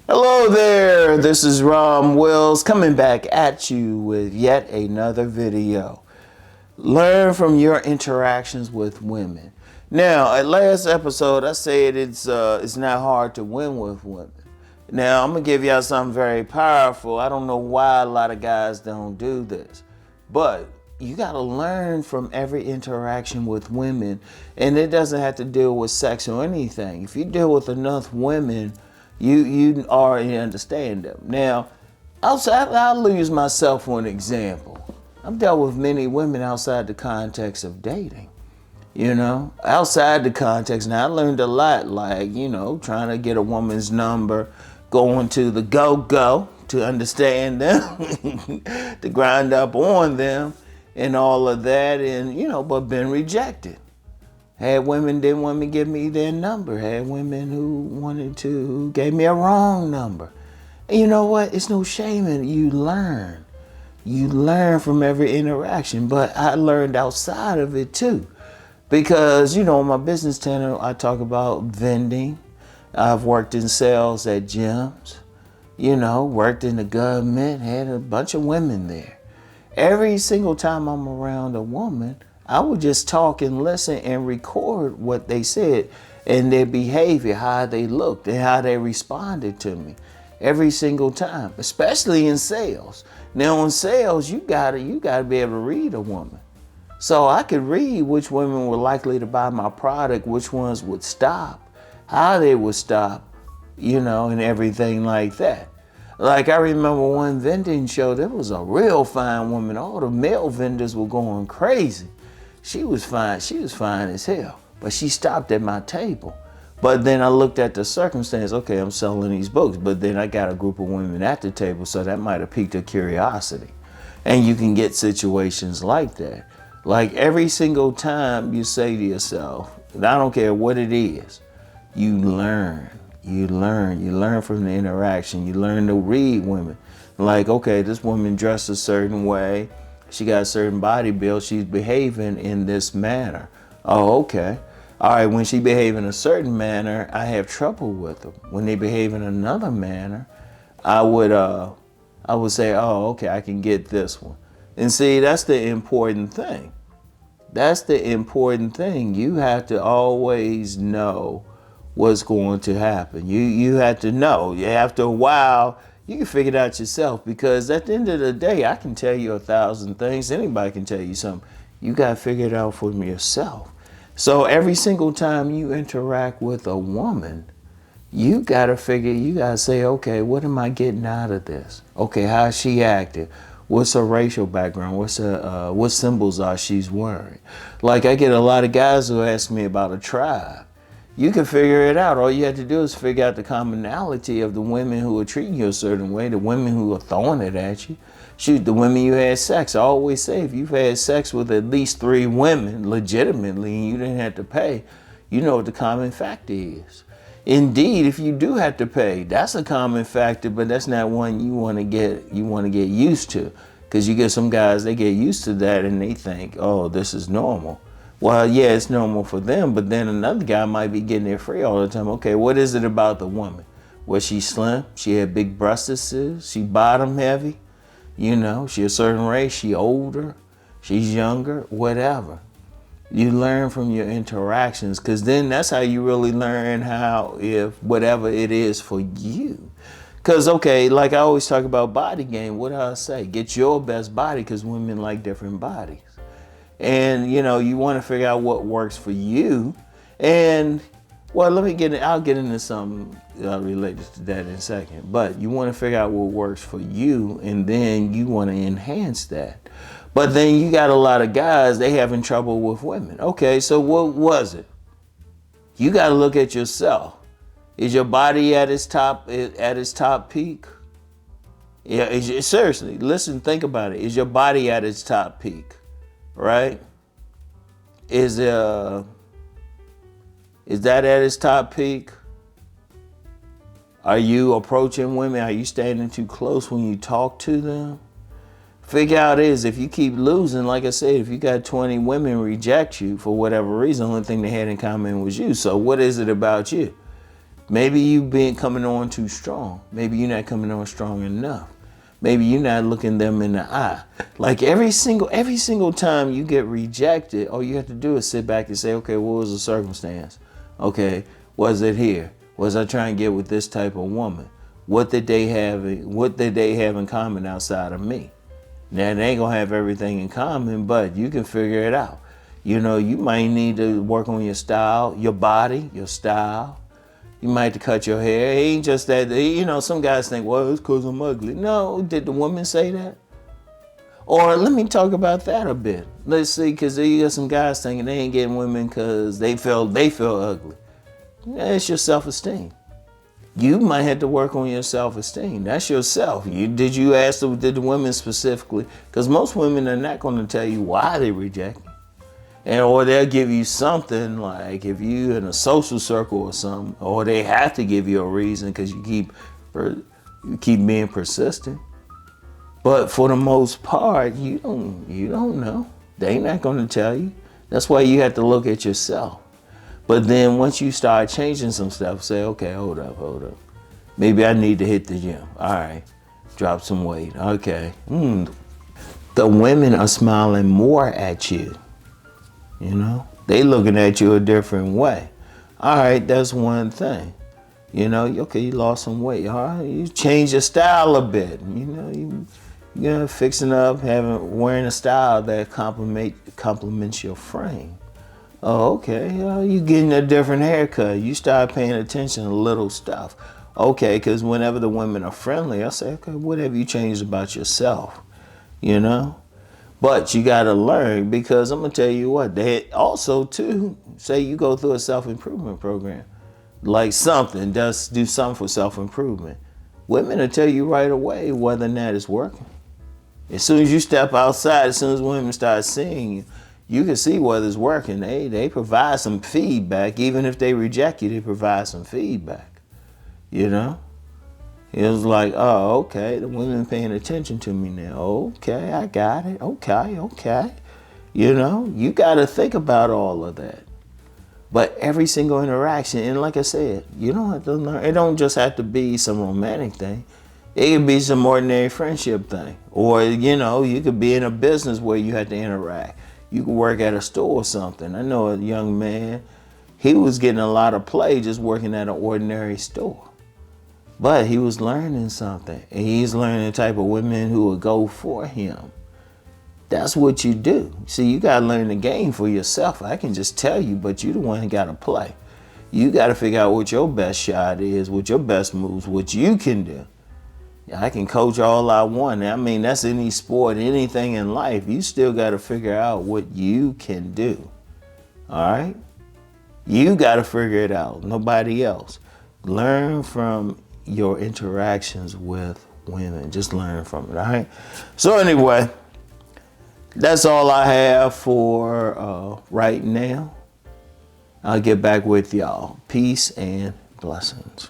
Hello there, this is Rom Wills coming back at you with yet another video. Learn from your interactions with women. Now, at last episode, I said it's not hard to win with women. Now, I'm gonna give y'all something very powerful. I don't know why a lot of guys don't do this, but you gotta learn from every interaction with women, and it doesn't have to deal with sex or anything. If you deal with enough women, you already understand them. Now, I'll use myself for an example. I've dealt with many women outside the context of dating. Outside the context. Now, I learned a lot, like, trying to get a woman's number, going to the go-go to understand them, to grind up on them, and all of that, and, but been rejected. Had women didn't want me to give me their number. Had women who gave me a wrong number. And you know what? It's no shame in it. You learn. You learn from every interaction. But I learned outside of it too. Because, in my business channel, I talk about vending. I've worked in sales at gyms. Worked in the government. Had a bunch of women there. Every single time I'm around a woman, I would just talk and listen and record what they said and their behavior, how they looked and how they responded to me every single time, especially in sales. Now in sales, you gotta be able to read a woman. So I could read which women were likely to buy my product, which ones would stop, how they would stop, and everything like that. Like I remember one vending show, there was a real fine woman. All the male vendors were going crazy. She was fine as hell, but she stopped at my table. But then I looked at the circumstance, okay, I'm selling these books, but then I got a group of women at the table, so that might have piqued her curiosity. And you can get situations like that. Like every single time you say to yourself, and I don't care what it is, you learn from the interaction, you learn to read women. Like, okay, this woman dressed a certain way, she got a certain body build, she's behaving in this manner. Oh, okay. All right, when she behave in a certain manner, I have trouble with them. When they behave in another manner, I would say, oh, okay, I can get this one. And see, that's the important thing. That's the important thing. You have to always know what's going to happen. You have to know. After a while, you can figure it out yourself, because at the end of the day, I can tell you 1,000 things. Anybody can tell you something. You got to figure it out for yourself. So every single time you interact with a woman, you got to say, okay, what am I getting out of this? Okay, how is she acting? What's her racial background? What symbols are she's wearing? Like I get a lot of guys who ask me about a tribe. You can figure it out. All you have to do is figure out the commonality of the women who are treating you a certain way, the women who are throwing it at you. Shoot, the women you had sex. I always say, if you've had sex with at least 3 women legitimately and you didn't have to pay, you know what the common factor is. Indeed, if you do have to pay, that's a common factor, but that's not one you want to get used to. Because you get some guys, they get used to that and they think, oh, this is normal. Well, yeah, it's normal for them, but then another guy might be getting it free all the time. Okay, what is it about the woman? Was she slim? She had big breasts? She bottom heavy? She a certain race? She older? She's younger? Whatever. You learn from your interactions, because then that's how you really learn if whatever it is for you. Because, okay, like I always talk about body game, what do I say? Get your best body, because women like different bodies. And, you want to figure out what works for you. And, well, I'll get into something related to that in a second. But you want to figure out what works for you, and then you want to enhance that. But then you got a lot of guys, they having trouble with women. Okay, so what was it? You got to look at yourself. Is your body at its top peak? Yeah, seriously, listen, think about it. Is your body at its top peak? Right? Is that at its top peak? Are you approaching women? Are you standing too close when you talk to them? Figure out is, if you keep losing, like I said, if you got 20 women reject you for whatever reason, the only thing they had in common was you. So what is it about you? Maybe you been coming on too strong. Maybe you're not coming on strong enough. Maybe you're not looking them in the eye. Like every single time you get rejected, all you have to do is sit back and say, okay, what was the circumstance? Okay, was it here? Was I trying to get with this type of woman? What did they have in common outside of me? Now, they ain't gonna have everything in common, but you can figure it out. You know, you might need to work on your style, your body, your style. You might have to cut your hair. It ain't just that, you know, some guys think, well, it's because I'm ugly. No, did the woman say that? Or let me talk about that a bit. Let's see, because you got some guys thinking they ain't getting women because they feel ugly. It's your self-esteem. You might have to work on your self-esteem. That's yourself. Did the women specifically? Because most women are not going to tell you why they reject you. Or they'll give you something like if you in a social circle or something, or they have to give you a reason because you keep being persistent. But for the most part, you don't know. They not going to tell you. That's why you have to look at yourself. But then once you start changing some stuff, say, okay, hold up. Maybe I need to hit the gym. All right, drop some weight. Okay. The women are smiling more at you. You know, they looking at you a different way. All right, that's one thing. You know, okay, you lost some weight. All right, you change your style a bit. You know, you're fixing up, wearing a style that complements your frame. Oh, okay, you getting a different haircut. You start paying attention to little stuff. Okay, because whenever the women are friendly, I say, okay, what have you changed about yourself? You know? But you got to learn, because I'm going to tell you what, they also too, say you go through a self-improvement program, like something, just do something for self-improvement. Women will tell you right away whether or not it's working. As soon as you step outside, as soon as women start seeing you, you can see whether it's working. They provide some feedback. Even if they reject you, they provide some feedback, you know? It was like, oh, okay, the women paying attention to me now. Okay, I got it. Okay. You know, you got to think about all of that. But every single interaction, and like I said, you don't have to learn. It don't just have to be some romantic thing. It could be some ordinary friendship thing. Or, you know, you could be in a business where you had to interact. You could work at a store or something. I know a young man, he was getting a lot of play just working at an ordinary store. But he was learning something, and he's learning the type of women who would go for him. That's what you do. See, you got to learn the game for yourself. I can just tell you, but you the one who got to play. You got to figure out what your best shot is, what your best moves, what you can do. I can coach all I want. I mean, that's any sport, anything in life. You still got to figure out what you can do. All right? You got to figure it out, nobody else. Learn from your interactions with women. Just learn from it, all right? So anyway, that's all I have for right now. I'll get back with y'all. Peace and blessings.